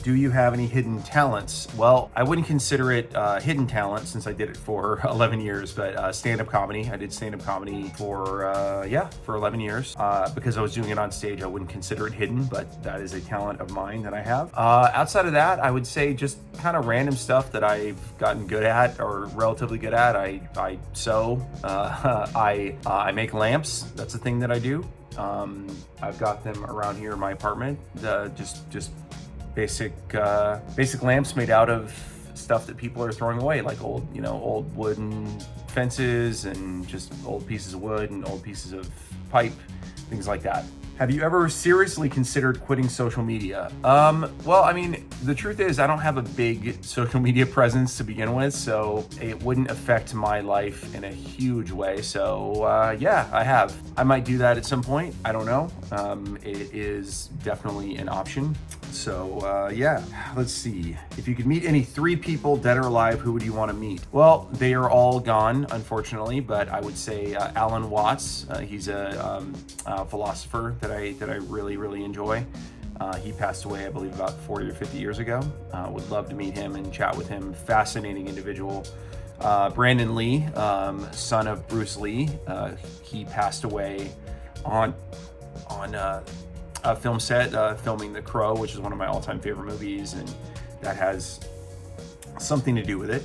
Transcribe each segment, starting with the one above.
Do you have any hidden talents? Well, I wouldn't consider it hidden talent since I did it for 11 years, but stand-up comedy. I did stand-up comedy for 11 years. Because I was doing it on stage, I wouldn't consider it hidden, but that is a talent of mine that I have. Outside of that, I would say just kind of random stuff that I've gotten good at or relatively good at. I sew, I make lamps. That's a thing that I do. I've got them around here in my apartment. Just basic lamps made out of stuff that people are throwing away, like old wooden fences and just old pieces of wood and old pieces of pipe, things like that. Have you ever seriously considered quitting social media? Well, I mean, the truth is I don't have a big social media presence to begin with, so it wouldn't affect my life in a huge way. So yeah, I have. I might do that at some point. I don't know. It is definitely an option. So yeah, let's see. If you could meet any 3 people, dead or alive, who would you want to meet? Well, they are all gone, unfortunately, but I would say Alan Watts. He's a philosopher that I really enjoy. He passed away, I believe, about 40 or 50 years ago. Would love to meet him and chat with him. Fascinating individual. Brandon Lee, son of Bruce Lee. He passed away on a film set, filming The Crow, which is one of my all-time favorite movies, and that has something to do with it.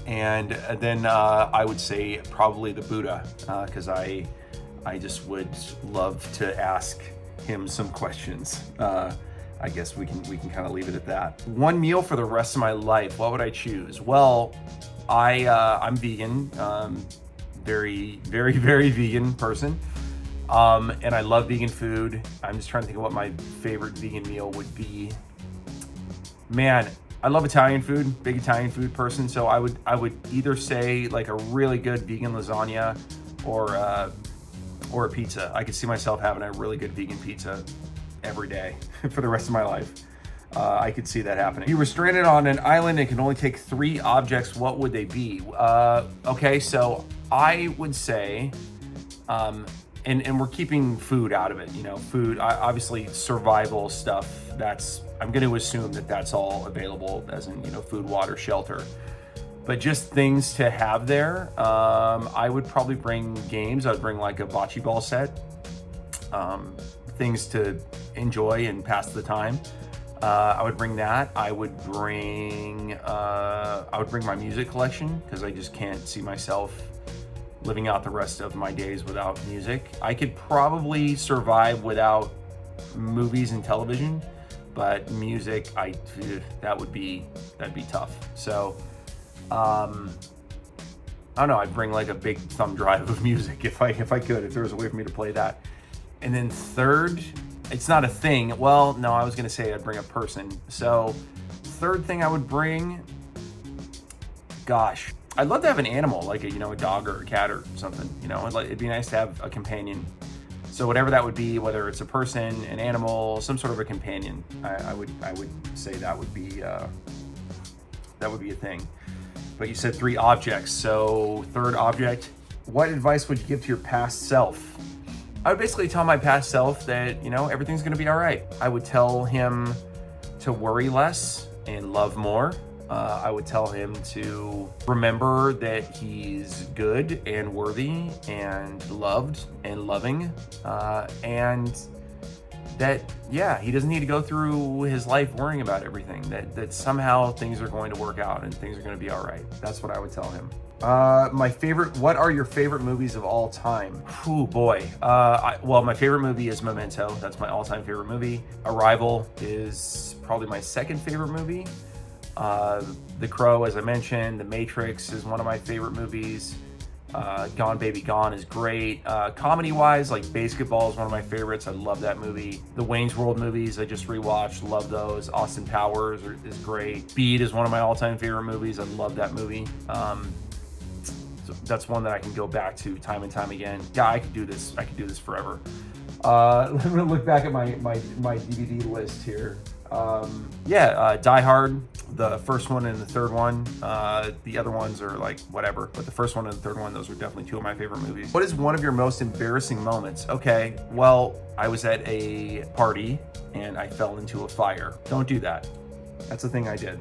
And then I would say probably the Buddha, because I just would love to ask him some questions. I guess we can kind of leave it at that. One meal for the rest of my life, what would I choose? Well, I'm vegan, very vegan person. And I love vegan food. I'm just trying to think of what my favorite vegan meal would be. Man, I love Italian food, big Italian food person. So I would either say like a really good vegan lasagna or a pizza. I could see myself having a really good vegan pizza every day for the rest of my life. I could see that happening. If you were stranded on an island and can only take 3 objects, what would they be? Okay, so I would say, and we're keeping food out of it, food, obviously survival stuff, I'm going to assume that that's all available, as in, food, water, shelter. But just things to have there, I would probably bring games. I'd bring like a bocce ball set, things to enjoy and pass the time. I would bring that. I would bring my music collection, because I just can't see myself living out the rest of my days without music. I could probably survive without movies and television, but music, that'd be tough. So, I don't know, I'd bring like a big thumb drive of music if I could, if there was a way for me to play that. And then third, it's not a thing. Well, no, I was gonna say I'd bring a person. So third thing I would bring, gosh, I'd love to have an animal, like a dog or a cat or something. It'd be nice to have a companion. So whatever that would be, whether it's a person, an animal, some sort of a companion, I would say that would be a thing. But you said 3 objects, so third object. What advice would you give to your past self? I would basically tell my past self that everything's gonna be all right. I would tell him to worry less and love more. I would tell him to remember that he's good and worthy and loved and loving, and that, yeah, he doesn't need to go through his life worrying about everything, that somehow things are going to work out and things are going to be all right. That's what I would tell him. What are your favorite movies of all time? Oh boy. Well, my favorite movie is Memento. That's my all-time favorite movie. Arrival is probably my second favorite movie. The Crow, as I mentioned. The Matrix is one of my favorite movies. Gone Baby Gone is great. Comedy-wise, like Basketball is one of my favorites. I love that movie. The Wayne's World movies I just rewatched. Love those. Austin Powers is great. Speed is one of my all-time favorite movies. I love that movie. So that's one that I can go back to time and time again. Yeah, I could do this. I could do this forever. Let me look back at my DVD list here. Die Hard, the first one and the third one. The other ones are like whatever, but the first one and the third one, those are definitely 2 of my favorite movies. What is one of your most embarrassing moments? Okay, well, I was at a party and I fell into a fire. Don't do that. That's the thing I did.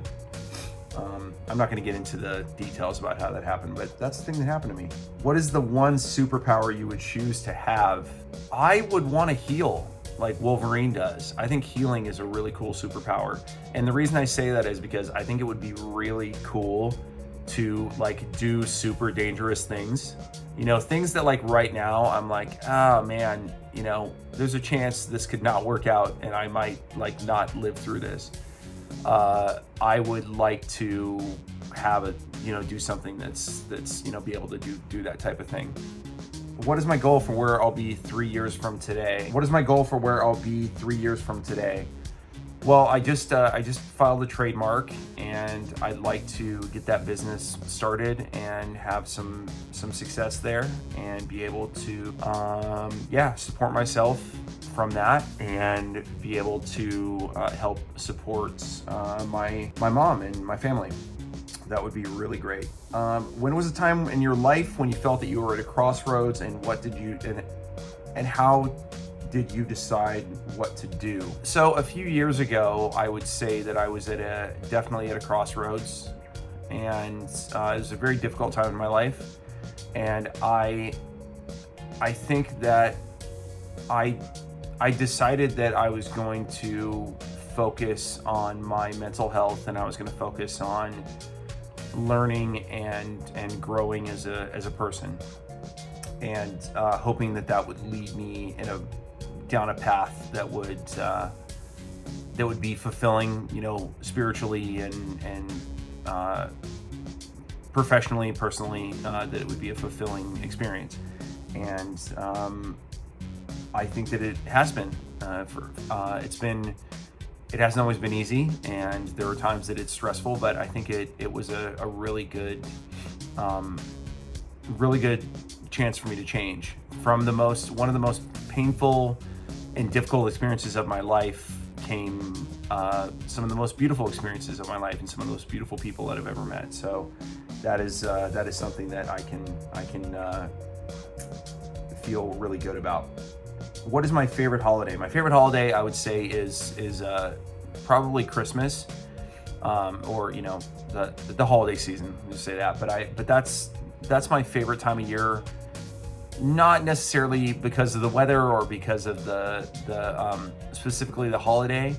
I'm not going to get into the details about how that happened, but that's the thing that happened to me. What is the one superpower you would choose to have? I would want to heal like Wolverine does. I think healing is a really cool superpower. And the reason I say that is because I think it would be really cool to like do super dangerous things. You know, things that like right now I'm like, oh man, you know, there's a chance this could not work out and I might like not live through this. I would like to have a, you know, do something that's, you know, be able to do that type of thing. What is my goal for where I'll be 3 years from today? What is my goal for where I'll be 3 years from today? Well, I just filed a trademark, and I'd like to get that business started and have some success there, and be able to support myself from that, and be able to help support my mom and my family. That would be really great. When was a time in your life when you felt that you were at a crossroads, and what did you and how did you decide what to do? So a few years ago, I would say that I was definitely at a crossroads, and it was a very difficult time in my life. And I think that I decided that I was going to focus on my mental health, and I was going to focus on learning and growing as a person, and hoping that would lead me down a path that would be fulfilling, you know, spiritually and professionally and personally, that it would be a fulfilling experience. And I think that it has been. It hasn't always been easy, and there are times that it's stressful, but I think it was a really good chance for me to change. From one of the most painful and difficult experiences of my life came some of the most beautiful experiences of my life, and some of the most beautiful people that I've ever met. So that is something that I can feel really good about. What is my favorite holiday? My favorite holiday, I would say, is probably Christmas, or you know, the holiday season. Just say that, but that's my favorite time of year. Not necessarily because of the weather or because of the specifically the holiday.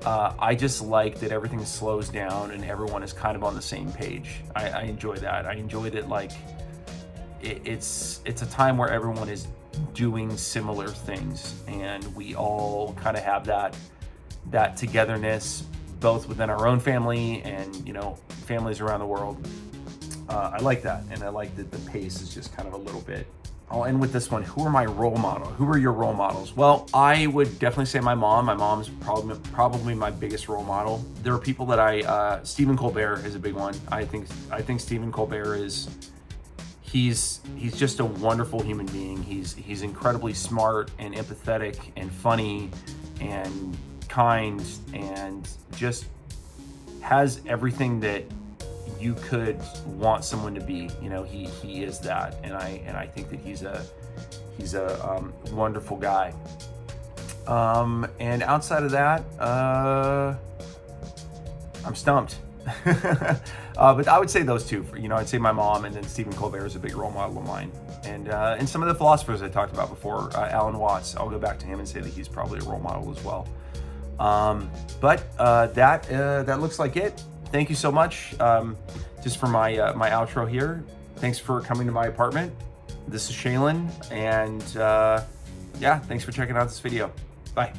I just like that everything slows down and everyone is kind of on the same page. I enjoy that. I enjoy that, like it's a time where everyone is doing similar things, and we all kind of have that togetherness, both within our own family and, you know, families around the world. I like that, and I like that the pace is just kind of a little bit. I'll end with this one. Who are my role models? Who are your role models? Well, I would definitely say my mom. My mom's probably my biggest role model. There are people that Stephen Colbert is a big one. I think Stephen Colbert he's just a wonderful human being. He's incredibly smart and empathetic and funny and kind, and just has everything that you could want someone to be. You know, he is that, and I think that he's a wonderful guy. And outside of that, I'm stumped. But I would say those two. You know, I'd say my mom, and then Stephen Colbert is a big role model of mine. And some of the philosophers I talked about before, Alan Watts, I'll go back to him and say that he's probably a role model as well. But that looks like it. Thank you so much. Just for my outro here. Thanks for coming to my apartment. This is Shaelan, and thanks for checking out this video. Bye.